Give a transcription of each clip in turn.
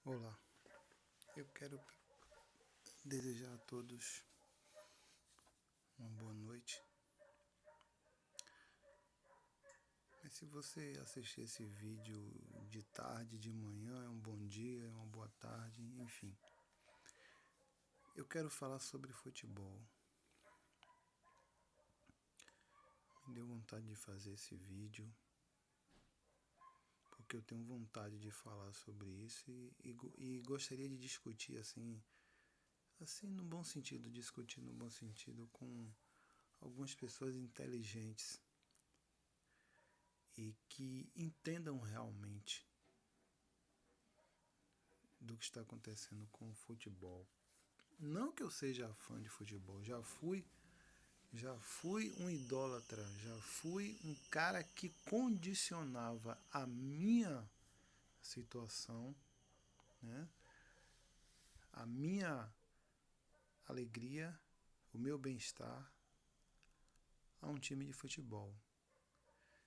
Olá, eu quero desejar a todos uma boa noite. Mas se você assistir esse vídeo de tarde, de manhã, é um bom dia, é uma boa tarde, enfim. Eu quero falar sobre futebol. Me deu vontade de fazer esse vídeo porque eu tenho vontade de falar sobre isso e gostaria de discutir assim no bom sentido, discutir no bom sentido com algumas pessoas inteligentes e que entendam realmente do que está acontecendo com o futebol. Não que eu seja fã de futebol, já fui um idólatra, já fui um cara que condicionava a minha situação, né? A minha alegria, o meu bem-estar a um time de futebol.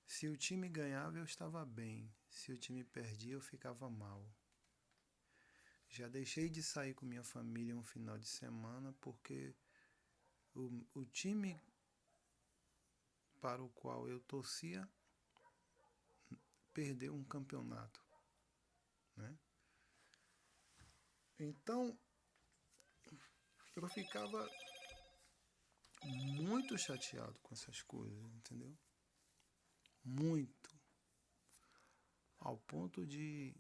Se o time ganhava, eu estava bem. Se o time perdia, eu ficava mal. Já deixei de sair com minha família um final de semana porque o time para o qual eu torcia perdeu um campeonato, né? Então eu ficava muito chateado com essas coisas, entendeu? Muito. Ao ponto de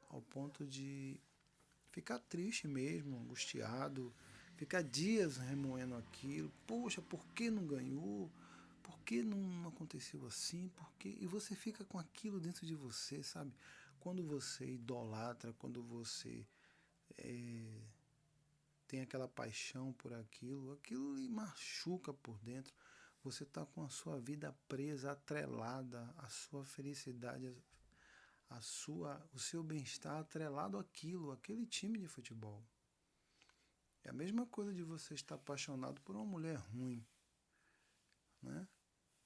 ao ponto de ficar triste mesmo, angustiado, ficar dias remoendo aquilo. Poxa, por que não ganhou? Por que não aconteceu assim? Por que? E você fica com aquilo dentro de você, sabe? Quando você idolatra, quando você tem aquela paixão por aquilo, aquilo lhe machuca por dentro. Você está com a sua vida presa, atrelada, a sua felicidade, o seu bem-estar atrelado àquilo, aquele time de futebol. É a mesma coisa de você estar apaixonado por uma mulher ruim, né?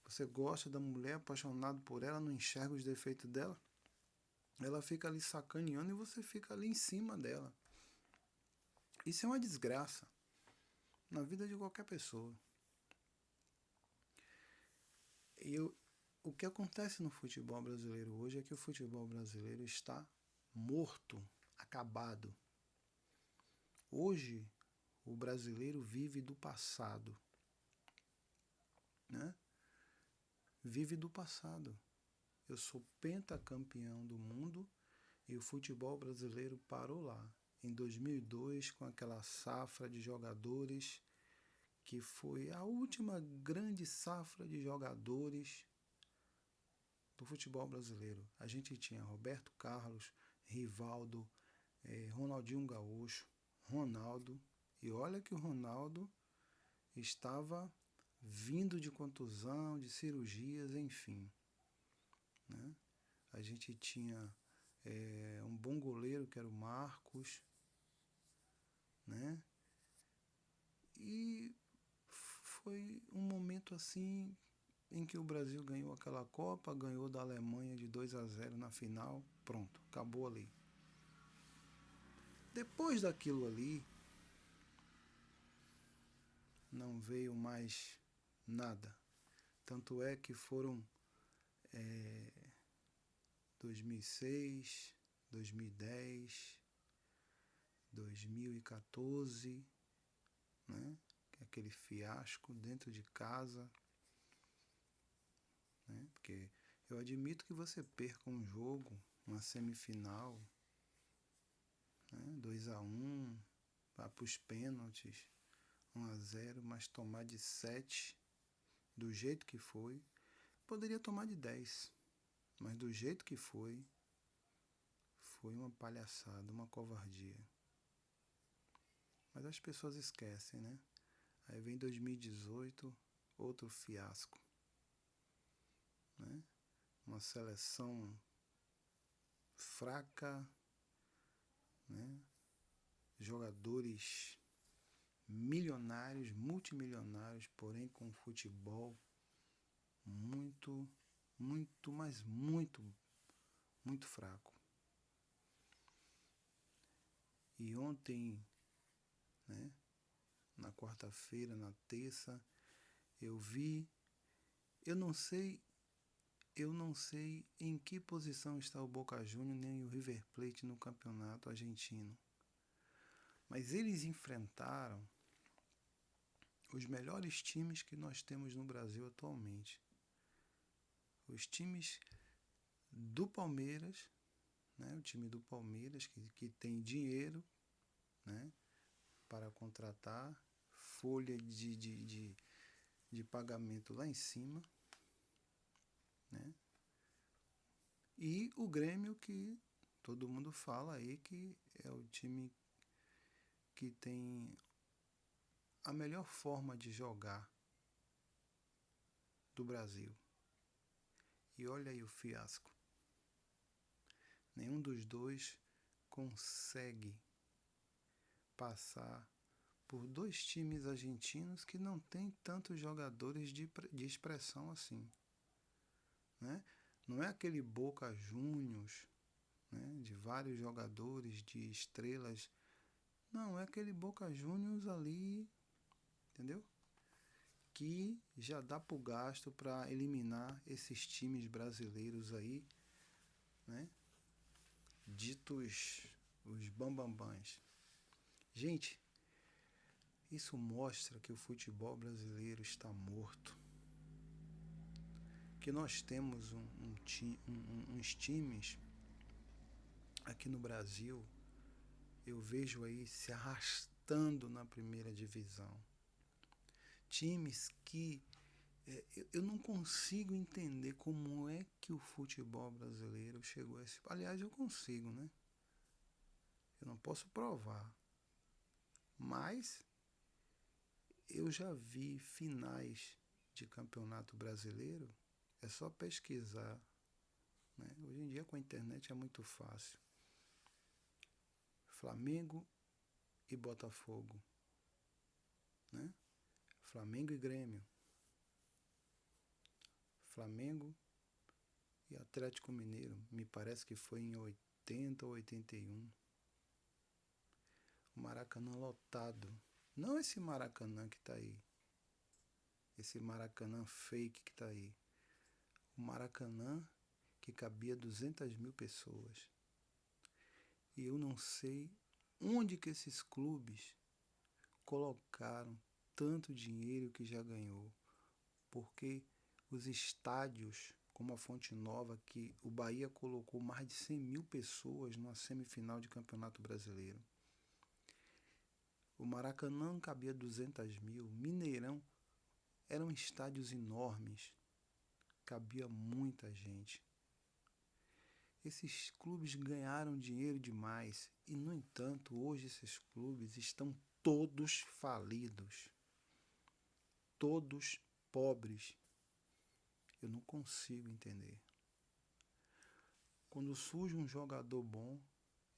Você gosta da mulher, apaixonado por ela, não enxerga os defeitos dela, ela fica ali sacaneando e você fica ali em cima dela. Isso é uma desgraça na vida de qualquer pessoa. O que acontece no futebol brasileiro hoje é que o futebol brasileiro está morto, acabado. Hoje, o brasileiro vive do passado, né? Vive do passado. Eu sou pentacampeão do mundo e o futebol brasileiro parou lá. Em 2002, com aquela safra de jogadores, que foi a última grande safra de jogadores do futebol brasileiro. A gente tinha Roberto Carlos, Rivaldo, Ronaldinho Gaúcho, Ronaldo. E olha que o Ronaldo estava vindo de contusão, de cirurgias, enfim, né? A gente tinha um bom goleiro que era o Marcos, né? E foi um momento assim em que o Brasil ganhou aquela Copa, ganhou da Alemanha de 2-0 na final, pronto, acabou ali. Depois daquilo ali, não veio mais nada. Tanto é que foram 2006, 2010, 2014, né? Aquele fiasco dentro de casa, né? Porque eu admito que você perca um jogo, uma semifinal, né? 2-1, vai para os pênaltis, 1-0, mas tomar de 7 do jeito que foi, poderia tomar de 10, mas do jeito que foi uma palhaçada, uma covardia. Mas as pessoas esquecem, né? Aí vem 2018, outro fiasco, né? Uma seleção fraca, né? Jogadores milionários, multimilionários, porém com futebol muito muito, mas muito, muito fraco. E ontem, né, na quarta-feira, na terça, eu vi, eu não sei, eu não sei em que posição está o Boca Juniors nem o River Plate no campeonato argentino. Mas eles enfrentaram os melhores times que nós temos no Brasil atualmente. Os times do Palmeiras, né, o time do Palmeiras que tem dinheiro, né, para contratar, folha de pagamento lá em cima, né, e o Grêmio, que todo mundo fala aí que é o time que tem a melhor forma de jogar do Brasil. E olha aí o fiasco. Nenhum dos dois consegue passar por dois times argentinos que não tem tantos jogadores de expressão assim, né? Não é aquele Boca Juniors, né, de vários jogadores, de estrelas. Não, é aquele Boca Juniors ali, entendeu? Que já dá pro gasto para eliminar esses times brasileiros aí, né? Ditos os bambambãs. Gente, isso mostra que o futebol brasileiro está morto. Que nós temos uns times aqui no Brasil, eu vejo aí se arrastando na primeira divisão. Times que eu não consigo entender como é que o futebol brasileiro chegou a esse... Aliás, eu consigo, né? Eu não posso provar. Mas eu já vi finais de campeonato brasileiro, é só pesquisar, né? Hoje em dia com a internet é muito fácil. Flamengo e Botafogo, né? Flamengo e Grêmio, Flamengo e Atlético Mineiro, me parece que foi em 80 ou 81. O Maracanã lotado. Não esse Maracanã que tá aí, esse Maracanã fake que tá aí. O Maracanã que cabia 200 mil pessoas. E eu não sei onde que esses clubes colocaram tanto dinheiro que já ganhou. Porque os estádios, como a Fonte Nova, que o Bahia colocou mais de 100 mil pessoas numa semifinal de Campeonato Brasileiro. O Maracanã cabia 200 mil. Mineirão, eram estádios enormes. Cabia muita gente. Esses clubes ganharam dinheiro demais e, no entanto, hoje esses clubes estão todos falidos, todos pobres. Eu não consigo entender. Quando surge um jogador bom,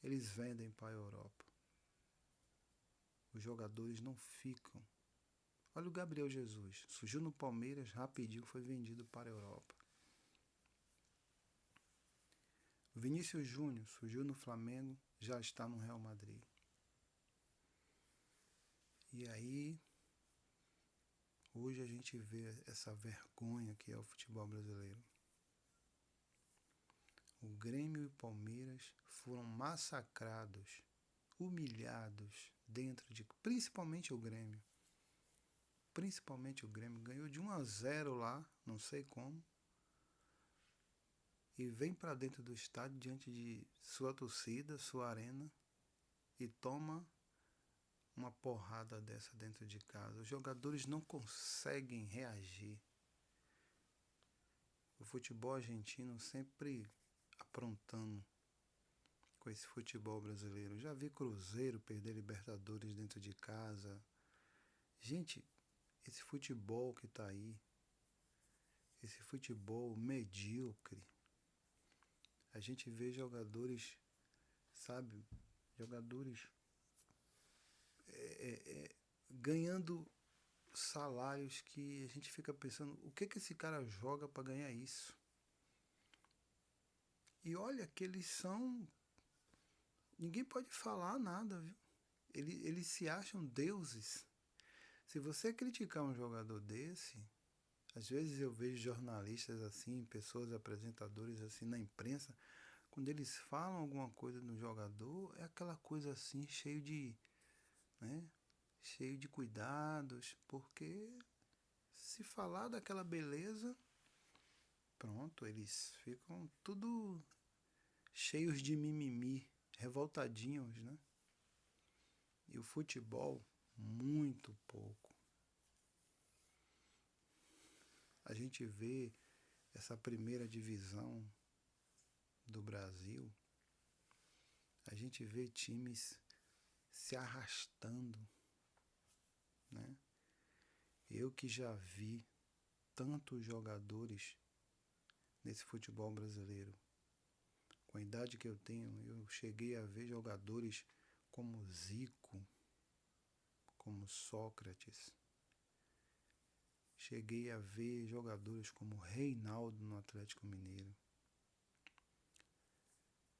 eles vendem para a Europa. Os jogadores não ficam. Olha o Gabriel Jesus, surgiu no Palmeiras, rapidinho foi vendido para a Europa. O Vinícius Júnior surgiu no Flamengo, já está no Real Madrid. E aí, hoje a gente vê essa vergonha que é o futebol brasileiro. O Grêmio e o Palmeiras foram massacrados, humilhados dentro de... Principalmente o Grêmio. Principalmente o Grêmio. Ganhou de 1-0 lá, não sei como. E vem para dentro do estádio diante de sua torcida, sua arena, e toma uma porrada dessa dentro de casa. Os jogadores não conseguem reagir. O futebol argentino sempre aprontando com esse futebol brasileiro. Já vi Cruzeiro perder Libertadores dentro de casa. Gente, esse futebol que tá aí, esse futebol medíocre, a gente vê jogadores, sabe, jogadores ganhando salários que a gente fica pensando, o que esse cara joga para ganhar isso? E olha que eles são. Ninguém pode falar nada, viu? Eles se acham deuses. Se você criticar um jogador desse, às vezes eu vejo jornalistas assim, pessoas, apresentadores assim na imprensa, quando eles falam alguma coisa do jogador, é aquela coisa assim, né, cheio de cuidados, porque se falar daquela beleza, pronto, eles ficam tudo cheios de mimimi, revoltadinhos, né? E o futebol, muito pouco. A gente vê essa primeira divisão do Brasil, a gente vê times se arrastando, né? Eu que já vi tantos jogadores nesse futebol brasileiro, com a idade que eu tenho, eu cheguei a ver jogadores como Zico, como Sócrates. Cheguei a ver jogadores como Reinaldo no Atlético Mineiro.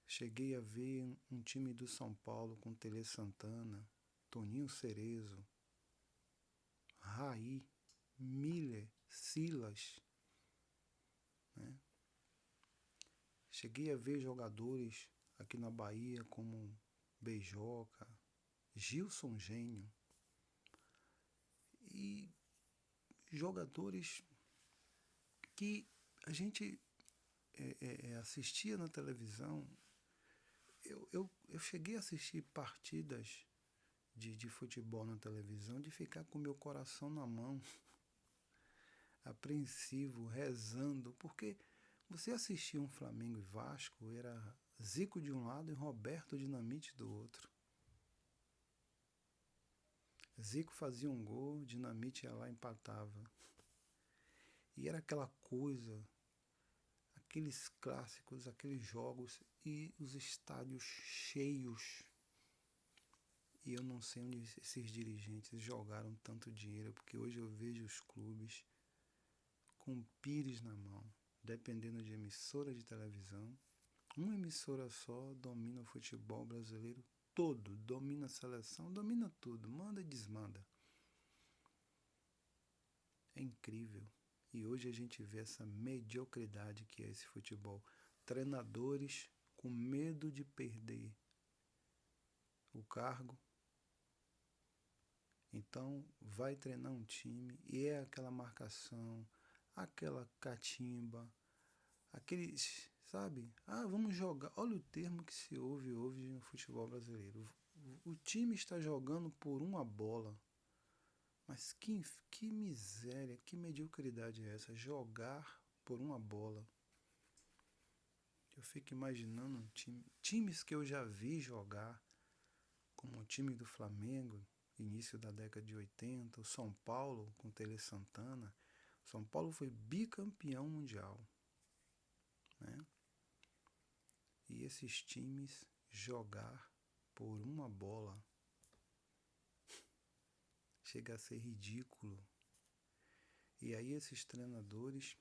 Cheguei a ver um time do São Paulo com Tele Santana, Toninho Cerezo, Raí, Miller, Silas, né? Cheguei a ver jogadores aqui na Bahia como Beijoca, Gilson Gênio e jogadores que a gente assistia na televisão. Eu cheguei a assistir partidas de futebol na televisão, de ficar com meu coração na mão, apreensivo, rezando, porque você assistia um Flamengo e Vasco, era Zico de um lado e Roberto Dinamite do outro. Zico fazia um gol, Dinamite ia lá e empatava. E era aquela coisa, aqueles clássicos, aqueles jogos e os estádios cheios. E eu não sei onde esses dirigentes jogaram tanto dinheiro, porque hoje eu vejo os clubes com pires na mão, dependendo de emissora de televisão. Uma emissora só domina o futebol brasileiro todo, domina a seleção, domina tudo, manda e desmanda. É incrível. E hoje a gente vê essa mediocridade que é esse futebol. Treinadores com medo de perder o cargo. Então vai treinar um time e é aquela marcação, aquela catimba, aqueles, sabe? Ah, vamos jogar. Olha o termo que se ouve hoje no futebol brasileiro. O time está jogando por uma bola. Mas que miséria, que mediocridade é essa? Jogar por uma bola. Eu fico imaginando um times que eu já vi jogar, como o time do Flamengo, início da década de 80, o São Paulo com Tele Santana. São Paulo foi bicampeão mundial, né? E esses times jogar por uma bola chega a ser ridículo. E aí esses treinadores,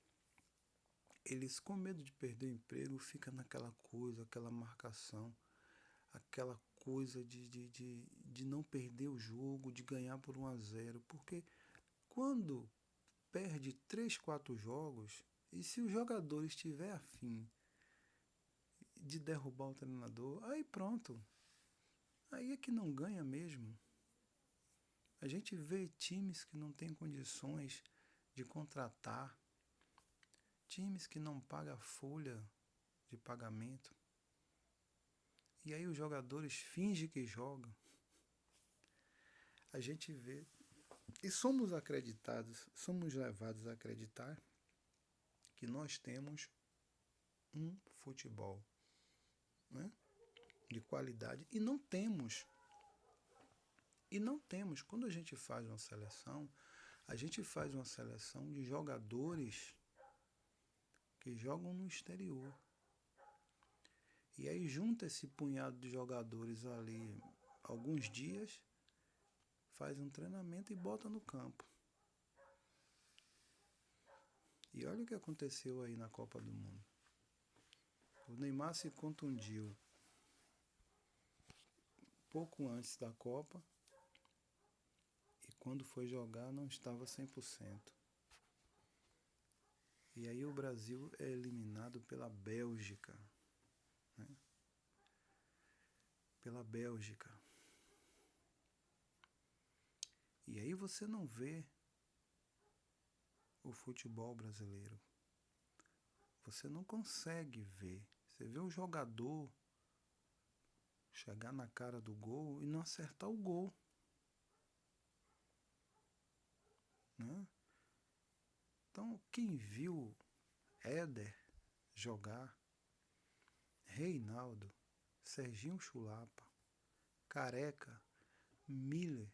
eles com medo de perder o emprego, ficam naquela coisa, aquela marcação, aquela coisa de não perder o jogo, de ganhar por 1-0. Porque quando perde 3, 4 jogos, e se o jogador estiver afim de derrubar o treinador, aí pronto. Aí é que não ganha mesmo. A gente vê times que não têm condições de contratar, times que não pagam a folha de pagamento. E aí os jogadores fingem que jogam. A gente vê. E somos levados a acreditar que nós temos um futebol, né, de qualidade. E não temos. Quando a gente faz uma seleção, a gente faz uma seleção de jogadores que jogam no exterior. E aí junta esse punhado de jogadores ali alguns dias, faz um treinamento e bota no campo. E olha o que aconteceu aí na Copa do Mundo. O Neymar se contundiu pouco antes da Copa e quando foi jogar não estava 100%. E aí o Brasil é eliminado pela Bélgica, né? Pela Bélgica. E aí você não vê o futebol brasileiro. Você não consegue ver. Você vê o jogador chegar na cara do gol e não acertar o gol, né? Então, quem viu Éder jogar, Reinaldo, Serginho Chulapa, Careca, Miller,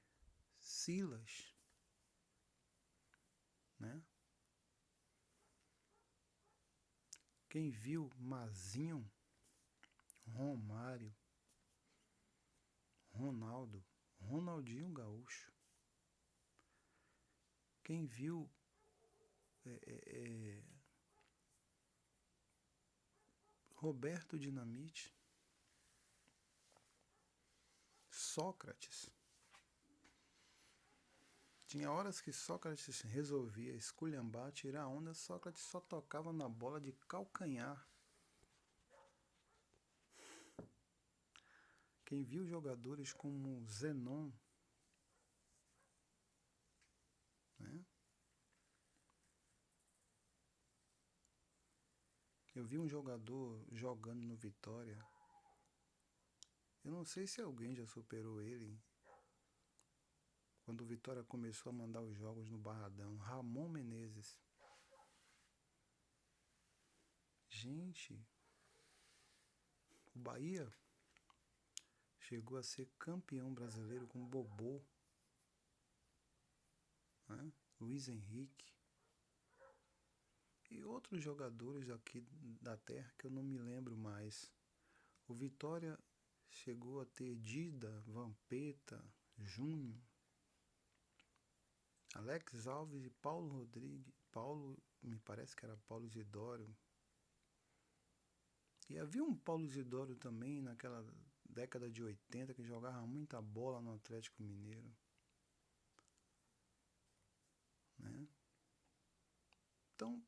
Silas, né? Quem viu Mazinho, Romário, Ronaldo, Ronaldinho Gaúcho. Quem viu Roberto Dinamite, Sócrates. Tinha horas que Sócrates resolvia esculhambar, tirar onda, Sócrates só tocava na bola de calcanhar. Quem viu jogadores como Zenon, né? Eu vi um jogador jogando no Vitória. Eu não sei se alguém já superou ele. Quando o Vitória começou a mandar os jogos no Barradão, Ramon Menezes. Gente, o Bahia chegou a ser campeão brasileiro com Bobô, né? Luiz Henrique e outros jogadores aqui da terra que eu não me lembro mais. O Vitória chegou a ter Dida, Vampeta, Júnior, Alex Alves e Paulo Rodrigues. Paulo, me parece que era Paulo Isidório. E havia um Paulo Isidório também naquela década de 80 que jogava muita bola no Atlético Mineiro, né? Então,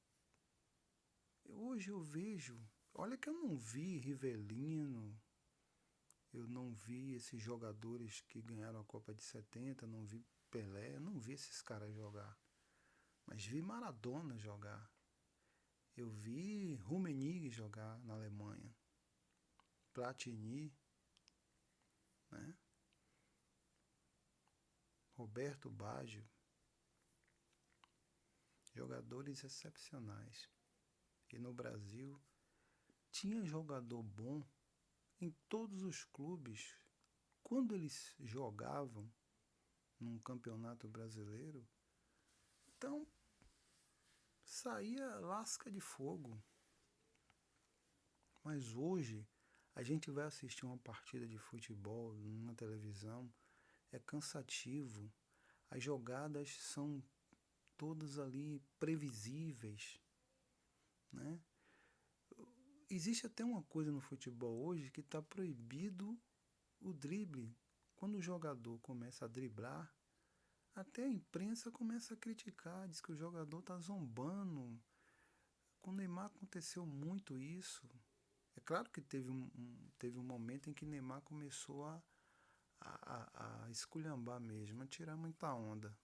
hoje eu vejo, olha que eu não vi Rivelino, eu não vi esses jogadores que ganharam a Copa de 70, não vi Pelé, eu não vi esses caras jogar. Mas vi Maradona jogar. Eu vi Rummenigge jogar na Alemanha. Platini, né? Roberto Baggio. Jogadores excepcionais. E no Brasil tinha jogador bom em todos os clubes. Quando eles jogavam num campeonato brasileiro, então saía lasca de fogo. Mas hoje a gente vai assistir uma partida de futebol na televisão, é cansativo. As jogadas são todas ali previsíveis, né? Existe até uma coisa no futebol hoje que está proibido o drible. Quando o jogador começa a driblar, até a imprensa começa a criticar, diz que o jogador está zombando. Com o Neymar aconteceu muito isso. É claro que teve um momento em que Neymar começou a esculhambar mesmo, a tirar muita onda,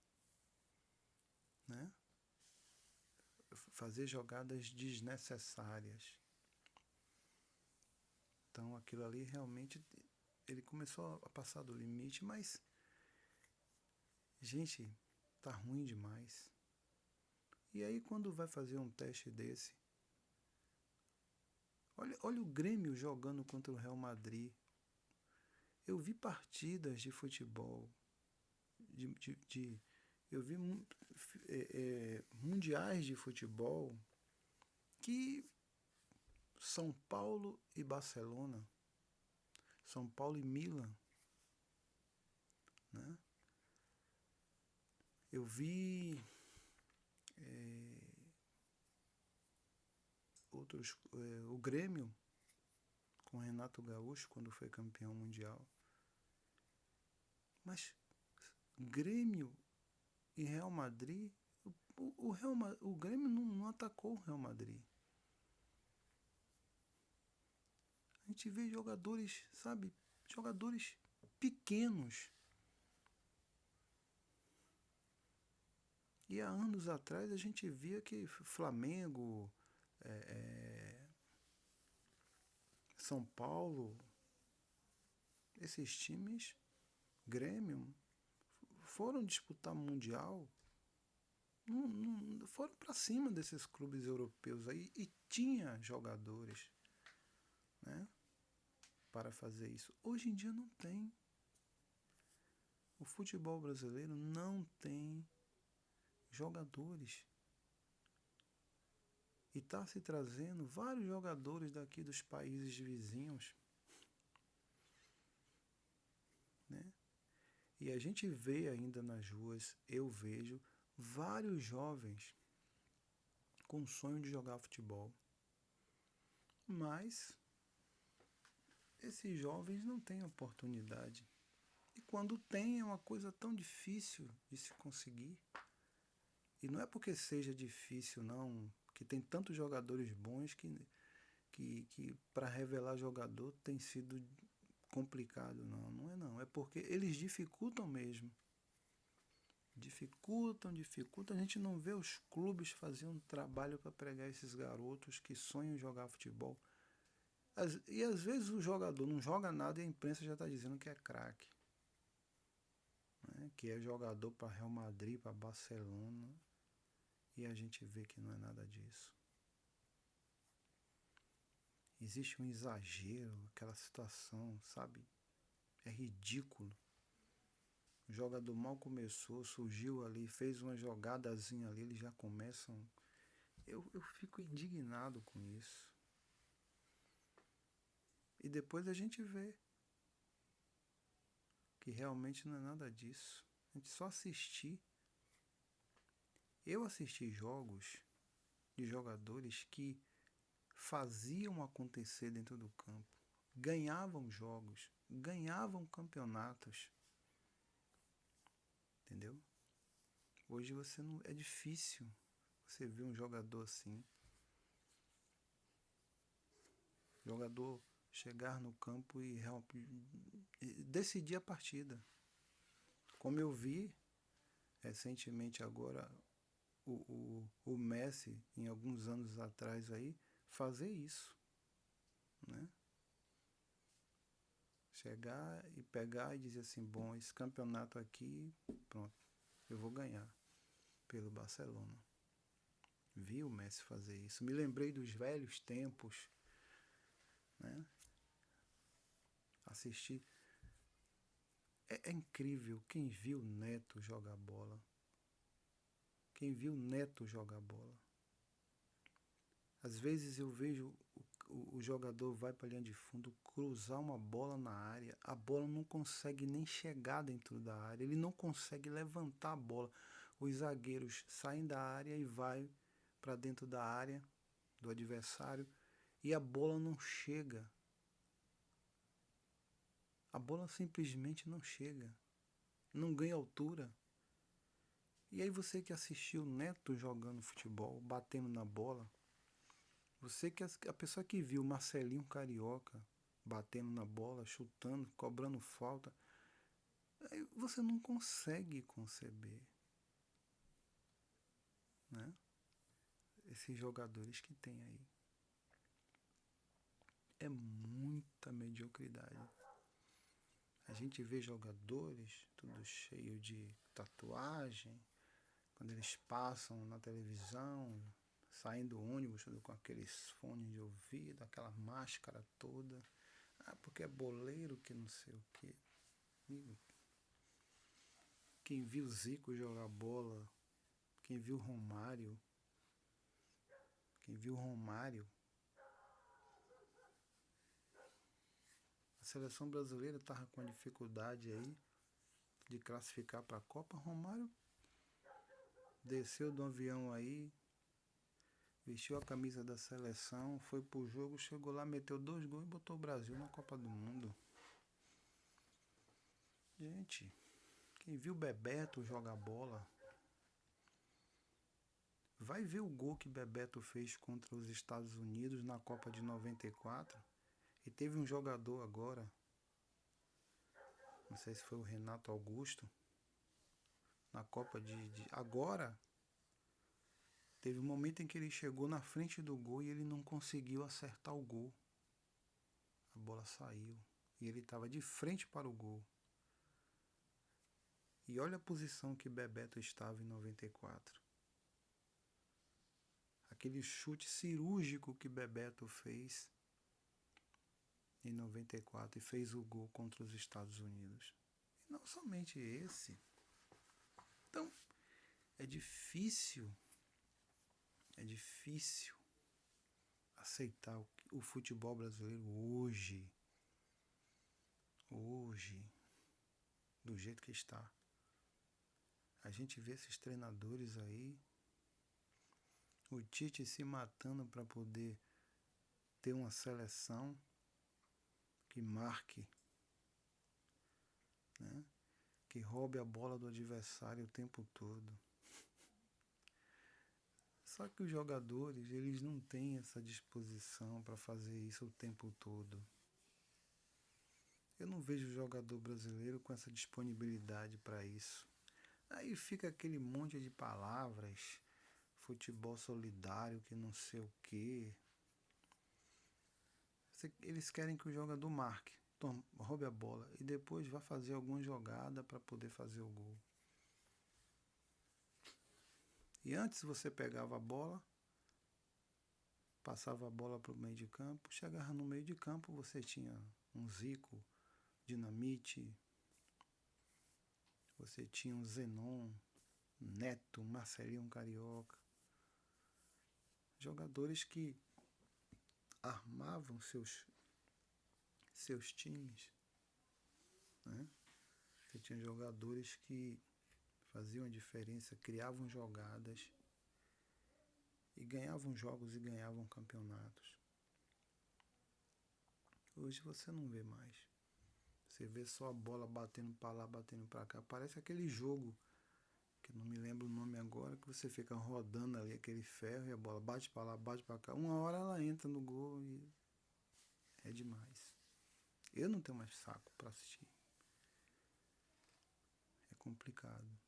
né? Fazer jogadas desnecessárias. Então aquilo ali realmente ele começou a passar do limite, mas gente, tá ruim demais. E aí quando vai fazer um teste desse, olha o Grêmio jogando contra o Real Madrid. Eu vi partidas de futebol, eu vi mundiais de futebol que São Paulo e Barcelona, São Paulo e Milan, né? Eu vi o Grêmio com Renato Gaúcho quando foi campeão mundial. Mas Grêmio e Real Madrid, o Grêmio não atacou o Real Madrid. A gente vê jogadores, sabe, jogadores pequenos. E há anos atrás a gente via que Flamengo, São Paulo, esses times, Grêmio, foram disputar Mundial, foram para cima desses clubes europeus aí e tinha jogadores, né, para fazer isso. Hoje em dia não tem. O futebol brasileiro não tem jogadores. E está se trazendo vários jogadores daqui dos países vizinhos, né? E a gente vê ainda nas ruas, eu vejo vários jovens com sonho de jogar futebol. Mas esses jovens não têm oportunidade. E quando tem, é uma coisa tão difícil de se conseguir. E não é porque seja difícil, não, que tem tantos jogadores bons que para revelar jogador tem sido complicado, não é não. É porque eles dificultam mesmo. Dificultam. A gente não vê os clubes fazendo um trabalho para pregar esses garotos que sonham em jogar futebol. E às vezes o jogador não joga nada e a imprensa já está dizendo que é craque, né? Que é jogador para Real Madrid, para Barcelona. E a gente vê que não é nada disso. Existe um exagero, aquela situação, sabe? É ridículo. O jogador mal começou, surgiu ali, fez uma jogadazinha ali, eles já começam. Eu fico indignado com isso. E depois a gente vê que realmente não é nada disso. A gente só assistir. Eu assisti jogos de jogadores que faziam acontecer dentro do campo, ganhavam jogos, ganhavam campeonatos, entendeu? Hoje você não, é difícil você ver um jogador assim, jogador chegar no campo e decidir a partida, como eu vi recentemente agora o Messi, em alguns anos atrás aí, fazer isso, né? Chegar e pegar e dizer assim, bom, esse campeonato aqui, pronto, eu vou ganhar pelo Barcelona. Vi o Messi fazer isso. Me lembrei dos velhos tempos, né? Assisti. É incrível quem viu Neto jogar bola. Quem viu Neto jogar bola. Às vezes eu vejo o jogador vai para a linha de fundo, cruzar uma bola na área, a bola não consegue nem chegar dentro da área, ele não consegue levantar a bola. Os zagueiros saem da área e vai para dentro da área do adversário e a bola não chega. A bola simplesmente não chega, não ganha altura. E aí você que assistiu Neto jogando futebol, batendo na bola, você que a pessoa que viu Marcelinho Carioca batendo na bola, chutando, cobrando falta, aí você não consegue conceber, né? Esses jogadores que tem aí. É muita mediocridade. A gente vê jogadores tudo cheio de tatuagem, quando eles passam na televisão, saindo do ônibus com aqueles fones de ouvido, aquela máscara toda. Ah, porque é boleiro que não sei o quê. Quem viu Zico jogar bola, quem viu Romário, a seleção brasileira estava com dificuldade aí de classificar para a Copa. Romário desceu do avião aí, vestiu a camisa da seleção, foi pro jogo, chegou lá, meteu 2 gols e botou o Brasil na Copa do Mundo. Gente, quem viu Bebeto jogar bola, vai ver o gol que Bebeto fez contra os Estados Unidos na Copa de 94. E teve um jogador agora, não sei se foi o Renato Augusto, na Copa agora, teve um momento em que ele chegou na frente do gol e ele não conseguiu acertar o gol. A bola saiu e ele estava de frente para o gol. E olha a posição que Bebeto estava em 94. Aquele chute cirúrgico que Bebeto fez em 94 e fez o gol contra os Estados Unidos. E não somente esse. Então, é difícil aceitar o futebol brasileiro hoje, do jeito que está. A gente vê esses treinadores aí, o Tite se matando para poder ter uma seleção que marque, né? Que roube a bola do adversário o tempo todo. Só que os jogadores, eles não têm essa disposição para fazer isso o tempo todo. Eu não vejo jogador brasileiro com essa disponibilidade para isso. Aí fica aquele monte de palavras, futebol solidário, que não sei o quê. Eles querem que o jogador marque, roube a bola e depois vá fazer alguma jogada para poder fazer o gol. E antes você pegava a bola, passava a bola para o meio de campo, chegava no meio de campo, você tinha um Zico, Dinamite, você tinha um Zenon, Neto, Marcelinho Carioca. Jogadores que armavam seus times, né? Você tinha jogadores que faziam a diferença, criavam jogadas e ganhavam jogos e ganhavam campeonatos. Hoje você não vê mais. Você vê só a bola batendo para lá, batendo para cá. Parece aquele jogo, que eu não me lembro o nome agora, que você fica rodando ali aquele ferro e a bola bate para lá, bate para cá. Uma hora ela entra no gol e é demais. Eu não tenho mais saco para assistir. É complicado.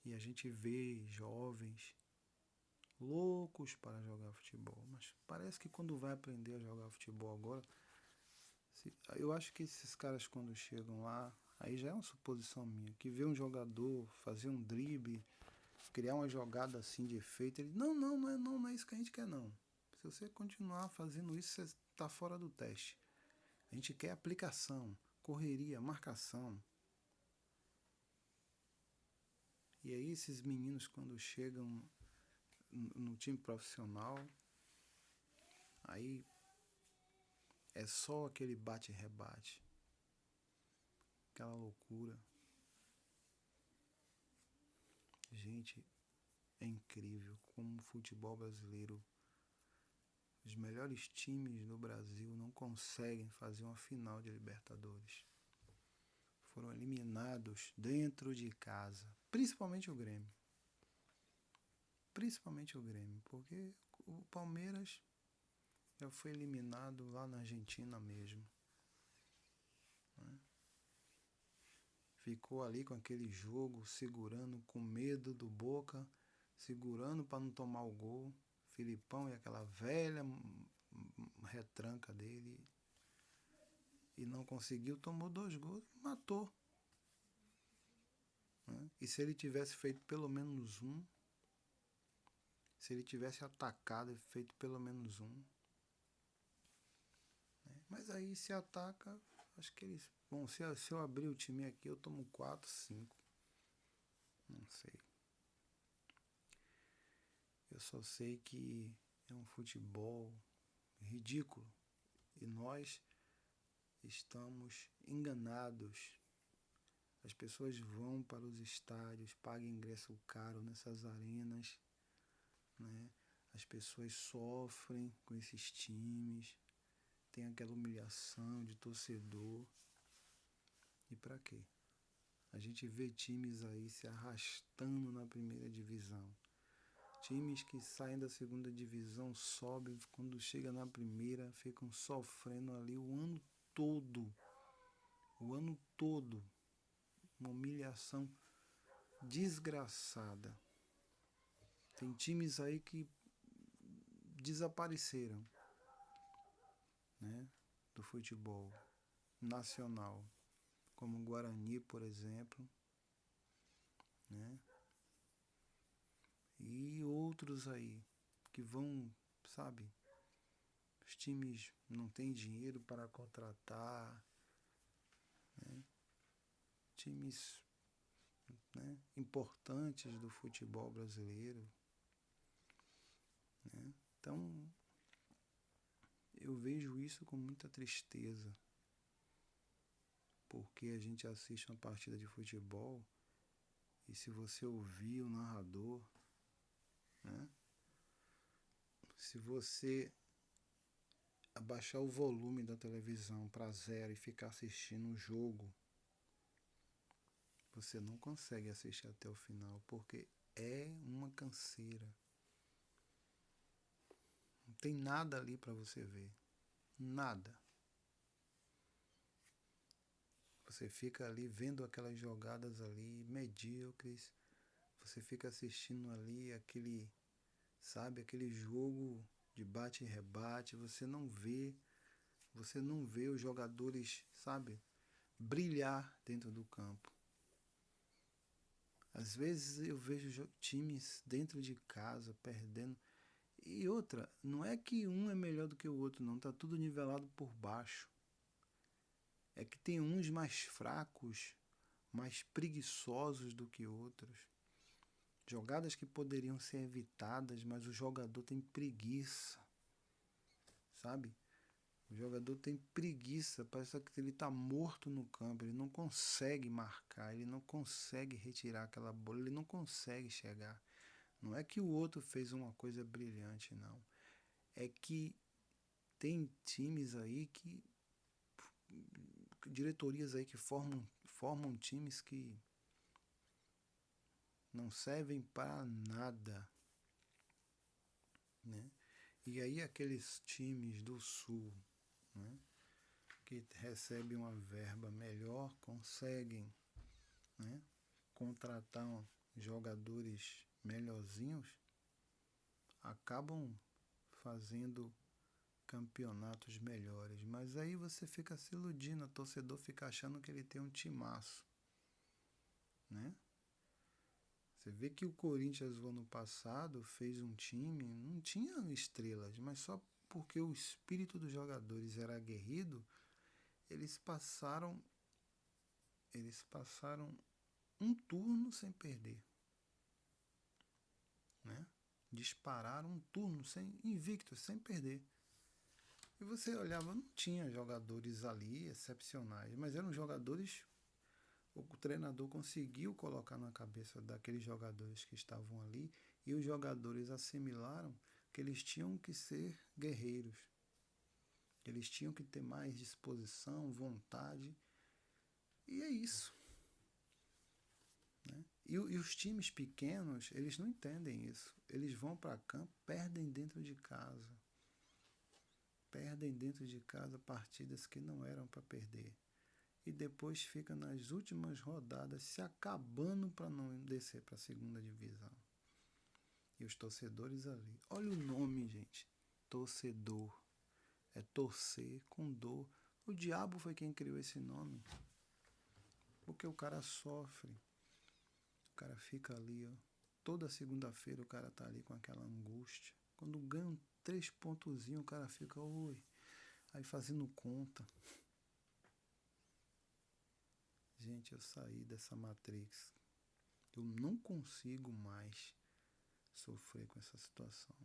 E a gente vê jovens loucos para jogar futebol, mas parece que quando vai aprender a jogar futebol agora, eu acho que esses caras quando chegam lá, aí já é uma suposição minha, que vê um jogador fazer um drible, criar uma jogada assim de efeito, ele, não é isso que a gente quer não. Se você continuar fazendo isso, você está fora do teste. A gente quer aplicação, correria, marcação. E aí esses meninos quando chegam no time profissional, aí é só aquele bate-rebate, aquela loucura. Gente, é incrível como o futebol brasileiro, os melhores times do Brasil não conseguem fazer uma final de Libertadores. Foram eliminados dentro de casa, principalmente o Grêmio. Porque o Palmeiras já foi eliminado lá na Argentina mesmo, né? Ficou ali com aquele jogo, segurando, com medo do Boca, segurando para não tomar o gol. Filipão e aquela velha retranca dele, e não conseguiu, tomou 2 gols, matou, né? E se ele tivesse feito pelo menos um, se ele tivesse atacado e feito pelo menos um, né? Mas aí se ataca, acho que eles, bom, se eu abrir o time aqui eu tomo 4, 5, não sei. Eu só sei que é um futebol ridículo e nós estamos enganados. As pessoas vão para os estádios, pagam ingresso caro nessas arenas né? As pessoas sofrem com esses times, tem aquela humilhação de torcedor. E para quê? A gente vê times aí se arrastando na primeira divisão. Times que saem da segunda divisão, sobem, quando chega na primeira, ficam sofrendo ali o ano todo. O ano todo. Uma humilhação desgraçada. Tem times aí que desapareceram, né, do futebol nacional, como o Guarani, por exemplo, né, e outros aí que vão, sabe, os times não têm dinheiro para contratar, né, times, né, importantes do futebol brasileiro, né? Então eu vejo isso com muita tristeza, porque a gente assiste uma partida de futebol e se você ouvir o narrador, né, se você abaixar o volume da televisão para zero e ficar assistindo o jogo, você não consegue assistir até o final, porque é uma canseira. Não tem nada ali para você ver. Nada. Você fica ali vendo aquelas jogadas ali medíocres. Você fica assistindo ali aquele, sabe, aquele jogo de bate e rebate. Você não vê os jogadores, sabe, brilhar dentro do campo. Às vezes eu vejo times dentro de casa perdendo. E outra, não é que um é melhor do que o outro, não. Tá tudo nivelado por baixo. É que tem uns mais fracos, mais preguiçosos do que outros. Jogadas que poderiam ser evitadas, mas o jogador tem preguiça, sabe? O jogador tem preguiça, parece que ele está morto no campo, ele não consegue marcar, ele não consegue retirar aquela bola, ele não consegue chegar. Não é que o outro fez uma coisa brilhante, não. É que tem times aí que diretorias aí que formam times que não servem para nada, né? E aí aqueles times do sul, né, que recebem uma verba melhor, conseguem, né, contratar jogadores melhorzinhos, acabam fazendo campeonatos melhores. Mas aí você fica se iludindo, o torcedor fica achando que ele tem um timaço, né? Você vê que o Corinthians no ano passado fez um time, não tinha estrelas, mas só porque o espírito dos jogadores era aguerrido, eles passaram um turno sem perder, né? Dispararam um turno invicto, sem perder. E você olhava, não tinha jogadores ali excepcionais, mas eram jogadores. O treinador conseguiu colocar na cabeça daqueles jogadores que estavam ali e os jogadores assimilaram que eles tinham que ser guerreiros, que eles tinham que ter mais disposição, vontade. E é isso. Né? E os times pequenos, eles não entendem isso. Eles vão para campo, perdem dentro de casa. Perdem dentro de casa partidas que não eram para perder. E depois fica nas últimas rodadas se acabando para não descer para a segunda divisão. E os torcedores ali. Olha o nome, gente. Torcedor. É torcer com dor. O diabo foi quem criou esse nome. Porque o cara sofre. O cara fica ali, ó. Toda segunda-feira o cara tá ali com aquela angústia. Quando ganha um 3 pontozinhos, o cara fica, oi. Aí fazendo conta. Gente, eu saí dessa Matrix. Eu não consigo mais sofrer com essa situação.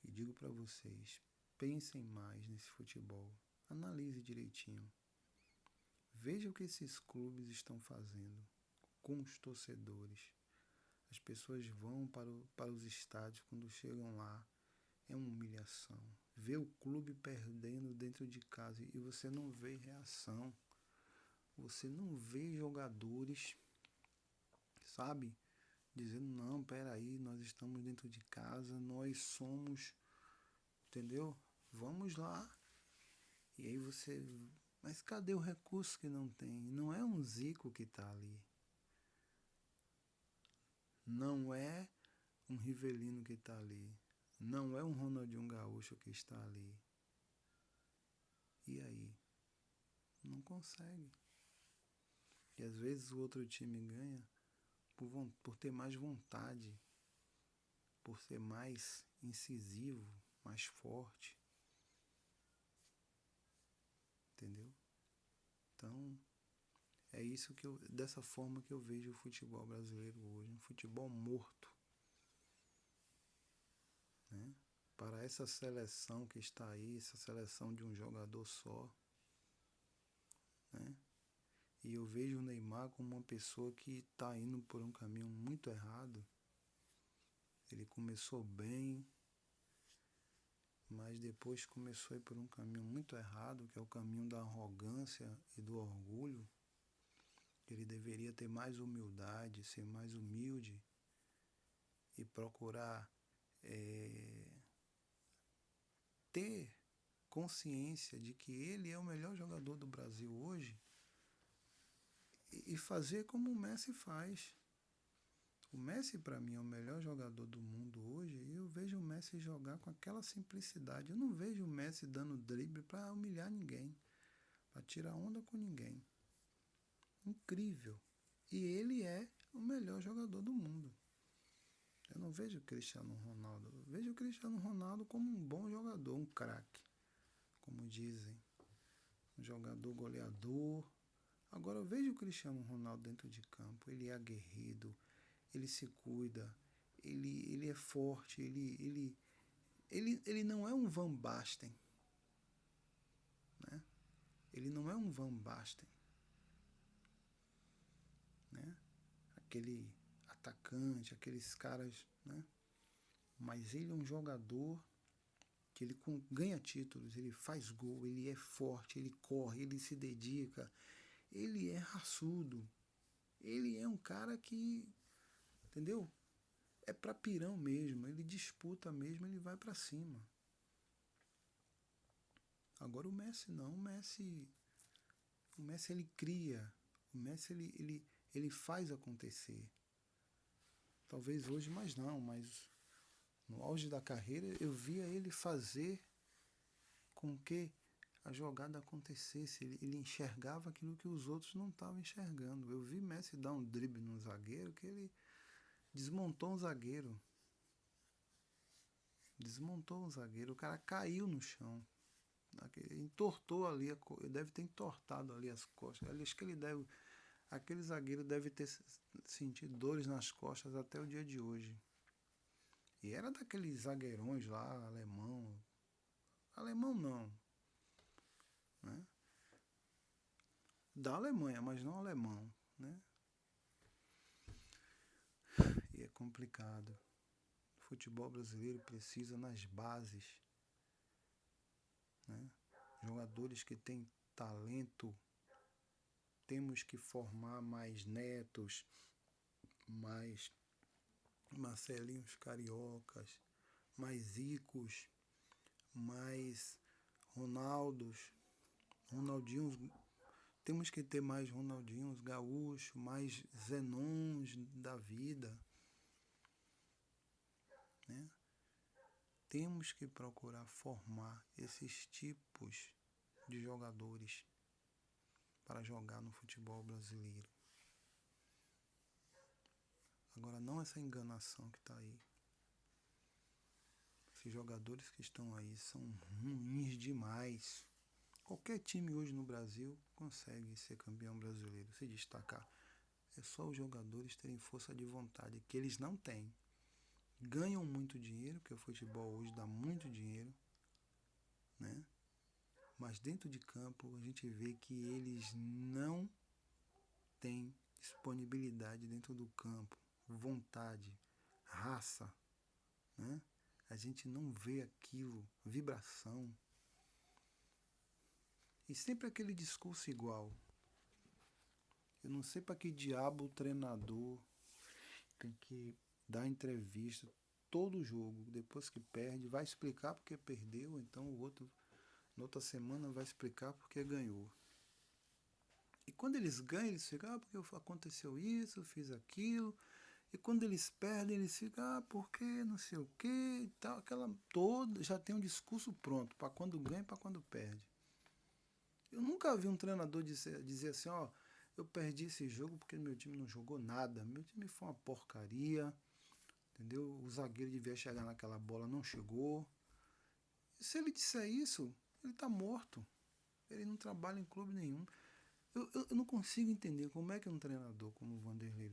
E digo para vocês, pensem mais nesse futebol. Analise direitinho. Veja o que esses clubes estão fazendo com os torcedores. As pessoas vão para os estádios, quando chegam lá, é uma humilhação. Ver o clube perdendo dentro de casa e você não vê reação. Você não vê jogadores, sabe, dizendo, não, peraí, nós estamos dentro de casa, nós somos, entendeu? Vamos lá. E aí você, mas cadê o recurso que não tem? Não é um Zico que está ali. Não é um Rivelino que está ali. Não é um Ronaldinho Gaúcho que está ali. E aí? Não consegue. E às vezes o outro time ganha por ter mais vontade, por ser mais incisivo, mais forte. Entendeu? Então, é isso dessa forma que eu vejo o futebol brasileiro hoje, um futebol morto, né? Para essa seleção que está aí, essa seleção de um jogador só, né? E eu vejo o Neymar como uma pessoa que está indo por um caminho muito errado. Ele começou bem, mas depois começou a ir por um caminho muito errado, que é o caminho da arrogância e do orgulho. Ele deveria ter mais humildade, ser mais humilde e procurar ter consciência de que ele é o melhor jogador do Brasil hoje e fazer como o Messi faz. O Messi, para mim, é o melhor jogador do mundo hoje e eu vejo o Messi jogar com aquela simplicidade. Eu não vejo o Messi dando drible para humilhar ninguém, para tirar onda com ninguém. Incrível. E ele é o melhor jogador do mundo. Eu não vejo o Cristiano Ronaldo. Eu vejo o Cristiano Ronaldo como um bom jogador, um craque, como dizem. Um jogador goleador. Agora eu vejo o Cristiano Ronaldo dentro de campo. Ele é aguerrido, ele se cuida, ele é forte, ele não é um Van Basten, né? Ele não é um Van Basten, né? Aquele atacante, aqueles caras, né? Mas ele é um jogador que ele ganha títulos, ele faz gol, ele é forte, ele corre, ele se dedica, ele é raçudo, ele é um cara que, entendeu? É pra pirão mesmo, ele disputa mesmo, ele vai pra cima. Agora o Messi não, o Messi ele cria, o Messi ele faz acontecer. Talvez hoje mais não, mas no auge da carreira eu via ele fazer com que a jogada acontecesse. Ele enxergava aquilo que os outros não estavam enxergando. Eu vi Messi dar um drible no zagueiro que ele desmontou um zagueiro. Desmontou um zagueiro. O cara caiu no chão. Entortou ali, deve ter entortado ali as costas. Acho que aquele zagueiro deve ter sentido dores nas costas até o dia de hoje. E era daqueles zagueirões lá, alemão. Alemão não, né? Da Alemanha, mas não alemão, né? E é complicado. O futebol brasileiro precisa nas bases, né? Jogadores que têm talento. Temos que formar mais Netos, mais Marcelinhos Cariocas, mais Zicos, mais Ronaldos, Ronaldinhos. Temos que ter mais Ronaldinhos Gaúcho, mais Zenons da vida, né? Temos que procurar formar esses tipos de jogadores para jogar no futebol brasileiro. Agora não essa enganação que está aí. Esses jogadores que estão aí são ruins demais. Qualquer time hoje no Brasil consegue ser campeão brasileiro, se destacar. É só os jogadores terem força de vontade, que eles não têm. Ganham muito dinheiro, porque o futebol hoje dá muito dinheiro, né? Mas dentro de campo a gente vê que eles não têm disponibilidade dentro do campo. vontade, raça, né? A gente não vê aquilo, vibração. E sempre aquele discurso igual. Eu não sei para que diabo o treinador tem que dar entrevista todo jogo, depois que perde, vai explicar porque perdeu, então o outro, na outra semana, vai explicar porque ganhou. E quando eles ganham, eles ficam, porque aconteceu isso, fiz aquilo. E quando eles perdem, eles ficam, porque não sei o que e tal. Aquela toda, já tem um discurso pronto, para quando ganha e para quando perde. Eu nunca vi um treinador dizer assim, eu perdi esse jogo porque meu time não jogou nada. Meu time foi uma porcaria, entendeu? O zagueiro devia chegar naquela bola, não chegou. E se ele disser isso, ele está morto. Ele não trabalha em clube nenhum. Eu não consigo entender como é que um treinador como o Vanderlei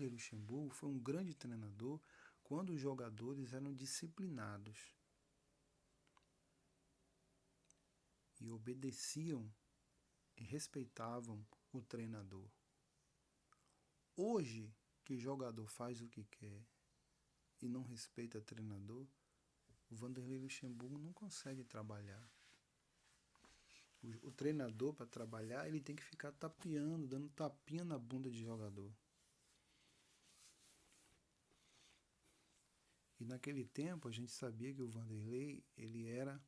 Luxemburgo foi um grande treinador quando os jogadores eram disciplinados e obedeciam e respeitavam o treinador. Hoje, que jogador faz o que quer e não respeita o treinador, o Vanderlei Luxemburgo não consegue trabalhar. O treinador, para trabalhar, ele tem que ficar tapeando, dando tapinha na bunda de jogador. E naquele tempo a gente sabia que o Vanderlei ele era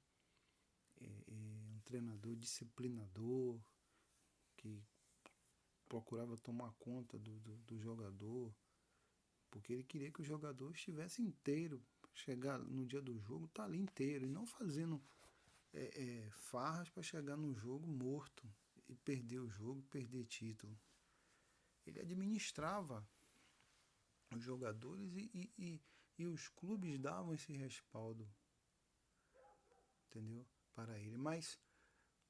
um treinador disciplinador, que procurava tomar conta do jogador, porque ele queria que o jogador estivesse inteiro, chegar no dia do jogo, tá ali inteiro, e não fazendo farras para chegar no jogo morto e perder o jogo, perder título. Ele administrava os jogadores e os clubes davam esse respaldo, entendeu? Para ele. Mas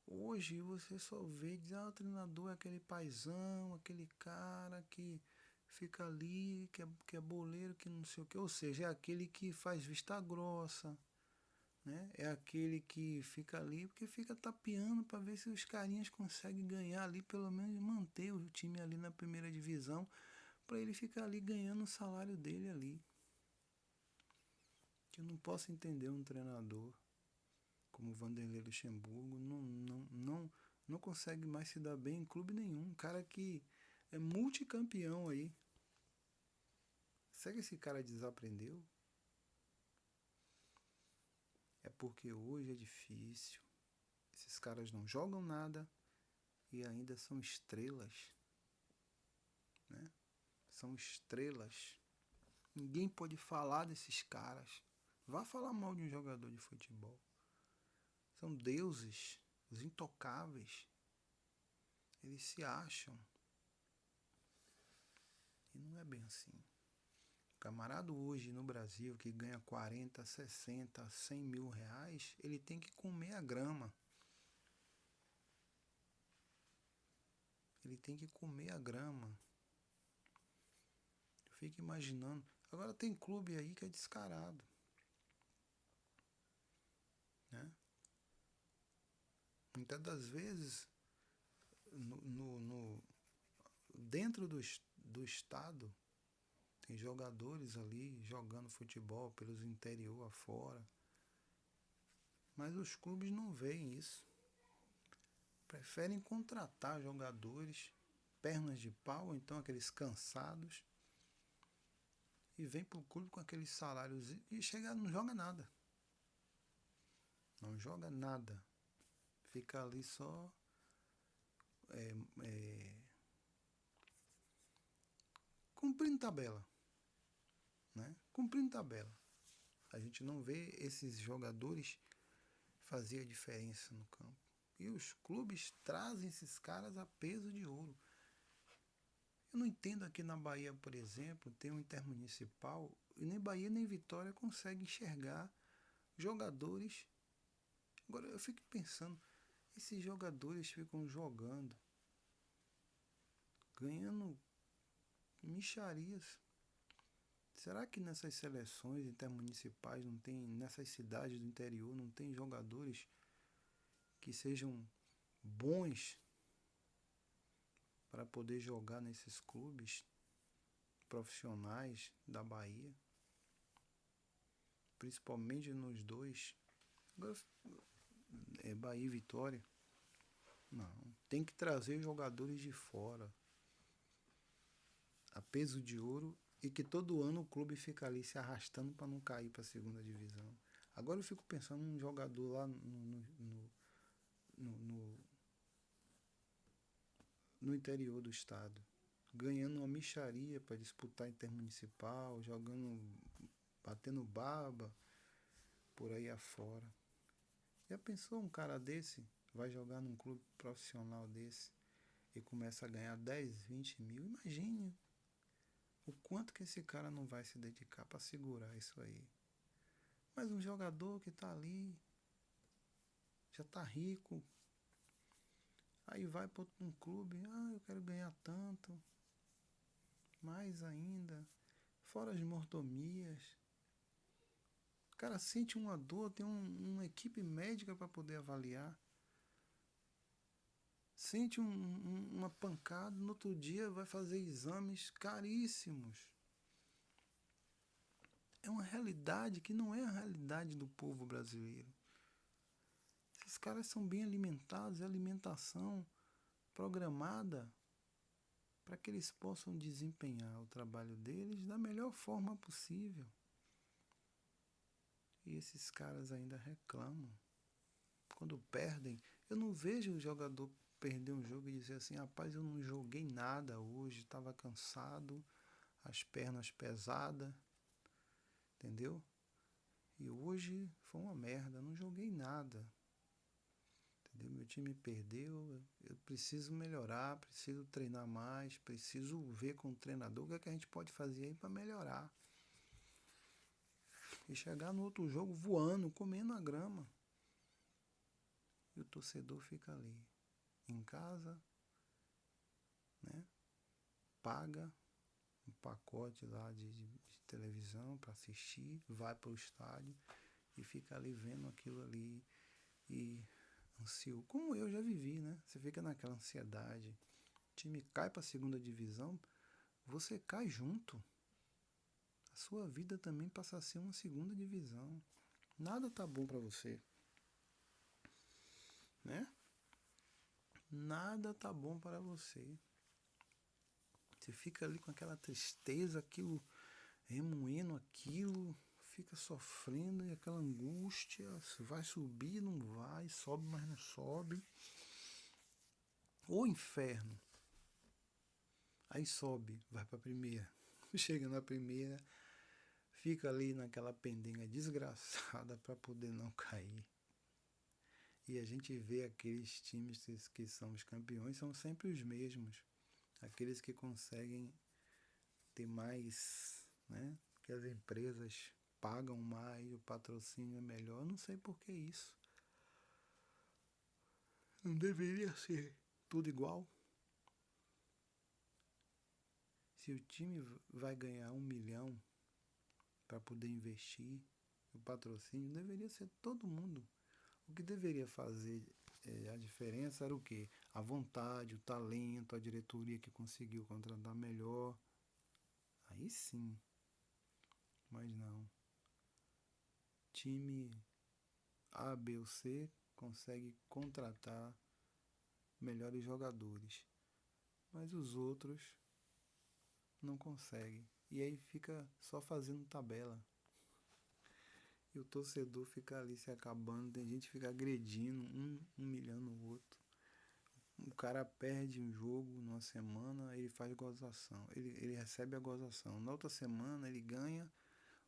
hoje você só vê, diz, o treinador é aquele paizão, aquele cara que fica ali, que é boleiro, que não sei o que. Ou seja, é aquele que faz vista grossa, né? É aquele que fica ali porque fica tapeando para ver se os carinhas conseguem ganhar ali, pelo menos manter o time ali na primeira divisão, para ele ficar ali ganhando o salário dele ali. Eu não posso entender um treinador como o Vanderlei Luxemburgo, não consegue mais se dar bem em clube nenhum. Um cara que é multicampeão aí. Será que esse cara desaprendeu? É porque hoje é difícil. Esses caras não jogam nada e ainda são estrelas, né? São estrelas. Ninguém pode falar desses caras. Vá falar mal de um jogador de futebol. São deuses, os intocáveis. Eles se acham. E não é bem assim. O camarada hoje no Brasil que ganha 40, 60, 100 mil reais, ele tem que comer a grama. Ele tem que comer a grama. Eu fico imaginando. Agora tem clube aí que é descarado, né? Muitas das vezes, dentro do estado, tem jogadores ali jogando futebol pelos interior afora. Mas os clubes não veem isso. Preferem contratar jogadores, pernas de pau, ou então aqueles cansados, e vem pro clube com aqueles salários e chega, não joga nada. Não joga nada. Fica ali só cumprindo tabela, né? Cumprindo tabela. A gente não vê esses jogadores fazer a diferença no campo. E os clubes trazem esses caras a peso de ouro. Eu não entendo aqui na Bahia, por exemplo, tem um intermunicipal e nem Bahia nem Vitória consegue enxergar jogadores. Agora eu fico pensando, esses jogadores ficam jogando, ganhando mixarias. Será que nessas seleções intermunicipais não tem, nessas cidades do interior, não tem jogadores que sejam bons para poder jogar nesses clubes? profissionais da Bahia, principalmente nos dois. Agora, Bahia e Vitória. Não, tem que trazer jogadores de fora, a peso de ouro, e que todo ano o clube fica ali se arrastando para não cair para a segunda divisão. Agora eu fico pensando num jogador lá no, no interior do estado, ganhando uma mixaria para disputar intermunicipal, jogando, batendo baba por aí afora. Já pensou um cara desse vai jogar num clube profissional desse e começa a ganhar 10, 20 mil? Imagine o quanto que esse cara não vai se dedicar para segurar isso aí. Mas um jogador que tá ali, já tá rico, aí vai para um clube, eu quero ganhar tanto, mais ainda, fora as mordomias. O cara sente uma dor, tem uma equipe médica para poder avaliar. Sente uma pancada, no outro dia vai fazer exames caríssimos. É uma realidade que não é a realidade do povo brasileiro. Esses caras são bem alimentados, é alimentação programada para que eles possam desempenhar o trabalho deles da melhor forma possível. E esses caras ainda reclamam. Quando perdem, eu não vejo o jogador perder um jogo e dizer assim: rapaz, eu não joguei nada hoje, estava cansado, as pernas pesadas, entendeu? E hoje foi uma merda, não joguei nada. Entendeu? Meu time perdeu, eu preciso melhorar, preciso treinar mais, preciso ver com o treinador o que a gente pode fazer aí para melhorar. E chegar no outro jogo voando, comendo a grama. E o torcedor fica ali, em casa, né? Paga um pacote lá de televisão para assistir, vai para o estádio e fica ali vendo aquilo ali e ansioso, como eu já vivi, né? Você fica naquela ansiedade, o time cai para a segunda divisão, você cai junto. A sua vida também passa a ser uma segunda divisão. Nada tá bom para você, né? Nada tá bom para você. Você fica ali com aquela tristeza, aquilo, remoendo aquilo, fica sofrendo e aquela angústia, vai subir, não vai, sobe, mas não sobe. O inferno. Aí sobe, vai para a primeira. Chega na primeira, fica ali naquela pendenga desgraçada para poder não cair. E a gente vê aqueles times que são os campeões, são sempre os mesmos. Aqueles que conseguem ter mais, né? Que as empresas pagam mais, o patrocínio é melhor. Eu não sei por que isso. Não deveria ser tudo igual. Se o time vai ganhar 1 milhão para poder investir, o patrocínio deveria ser todo mundo. O que deveria fazer a diferença era o quê? A vontade, o talento, a diretoria que conseguiu contratar melhor. Aí sim. Mas não. Time A, B ou C consegue contratar melhores jogadores. Mas os outros não conseguem. E aí fica só fazendo tabela. E o torcedor fica ali se acabando, tem gente que fica agredindo, humilhando o outro. O cara perde um jogo numa semana, ele faz gozação, ele recebe a gozação. Na outra semana ele ganha,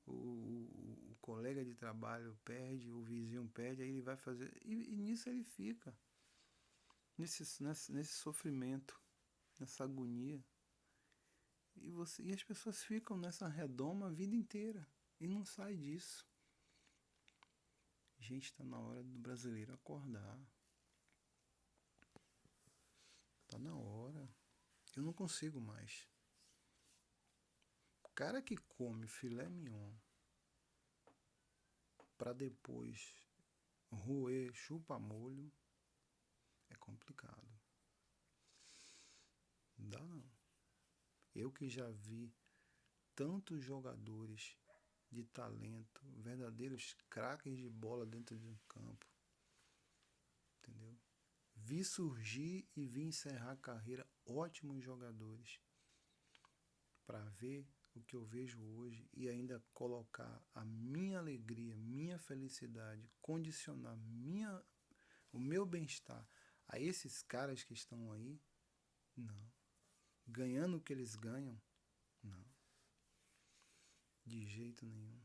o colega de trabalho perde, o vizinho perde, aí ele vai fazer. E nisso ele fica, nesse sofrimento, nessa agonia. E as pessoas ficam nessa redoma a vida inteira e não sai disso. Gente, está na hora do brasileiro acordar. Tá na hora. Eu não consigo mais. O cara que come filé mignon para depois roer chupa-molho é complicado. Não dá não. Eu que já vi tantos jogadores de talento, verdadeiros craques de bola dentro de um campo, entendeu? Vi surgir e vi encerrar a carreira ótimos jogadores, para ver o que eu vejo hoje e ainda colocar a minha alegria, minha felicidade, condicionar o meu bem-estar a esses caras que estão aí, não. Ganhando o que eles ganham, não. De jeito nenhum.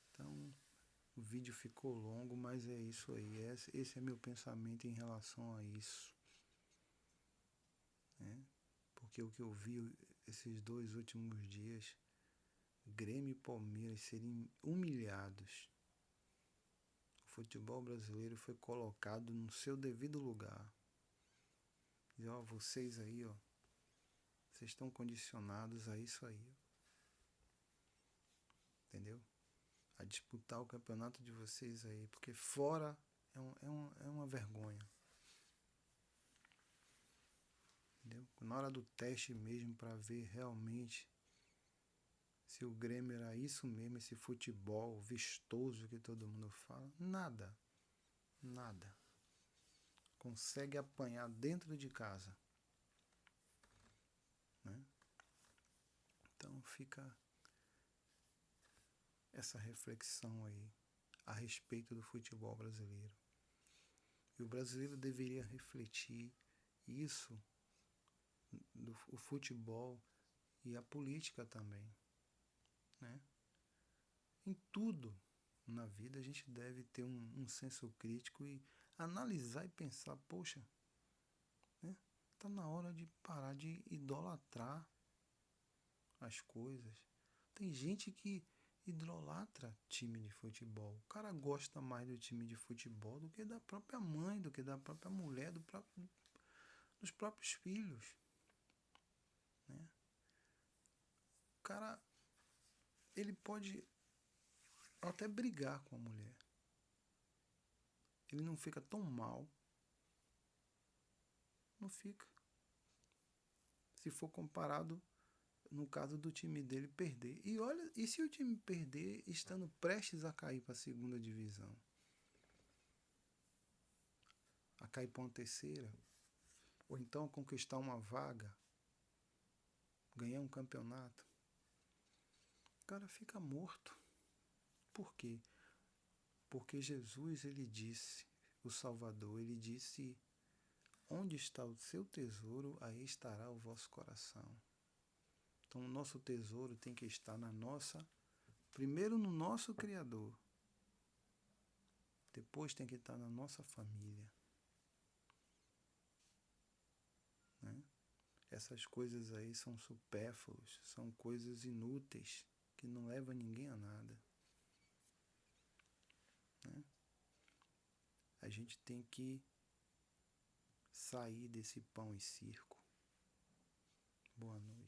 Então, o vídeo ficou longo, mas é isso aí. Esse é meu pensamento em relação a isso. Né? Porque o que eu vi esses 2 últimos dias, Grêmio e Palmeiras serem humilhados. O futebol brasileiro foi colocado no seu devido lugar. E ó, vocês aí, ó, vocês estão condicionados a isso aí. Entendeu? A disputar o campeonato de vocês aí, porque fora é uma vergonha. Entendeu? Na hora do teste mesmo, para ver realmente se o Grêmio era isso mesmo, esse futebol vistoso que todo mundo fala, nada. Consegue apanhar dentro de casa. Né? Então fica essa reflexão aí a respeito do futebol brasileiro. E o brasileiro deveria refletir isso, o futebol e a política também. Né? Em tudo na vida a gente deve ter um senso crítico e analisar e pensar, poxa, né? Tá na hora de parar de idolatrar as coisas. Tem gente que idolatra time de futebol. O cara gosta mais do time de futebol do que da própria mãe, do que da própria mulher, dos próprios filhos. Né? O cara, ele pode até brigar com a mulher. Ele não fica tão mal. Não fica. Se for comparado, no caso do time dele perder. E olha, e se o time perder estando prestes a cair para a segunda divisão? A cair para uma terceira? Ou então conquistar uma vaga? Ganhar um campeonato? O cara fica morto. Por quê? Porque Jesus, ele disse, o Salvador, ele disse: onde está o seu tesouro, aí estará o vosso coração. Então o nosso tesouro tem que estar primeiro no nosso Criador. Depois tem que estar na nossa família. Né? Essas coisas aí são supérfluas, são coisas inúteis, que não levam ninguém a nada. Né? A gente tem que sair desse pão e circo. Boa noite.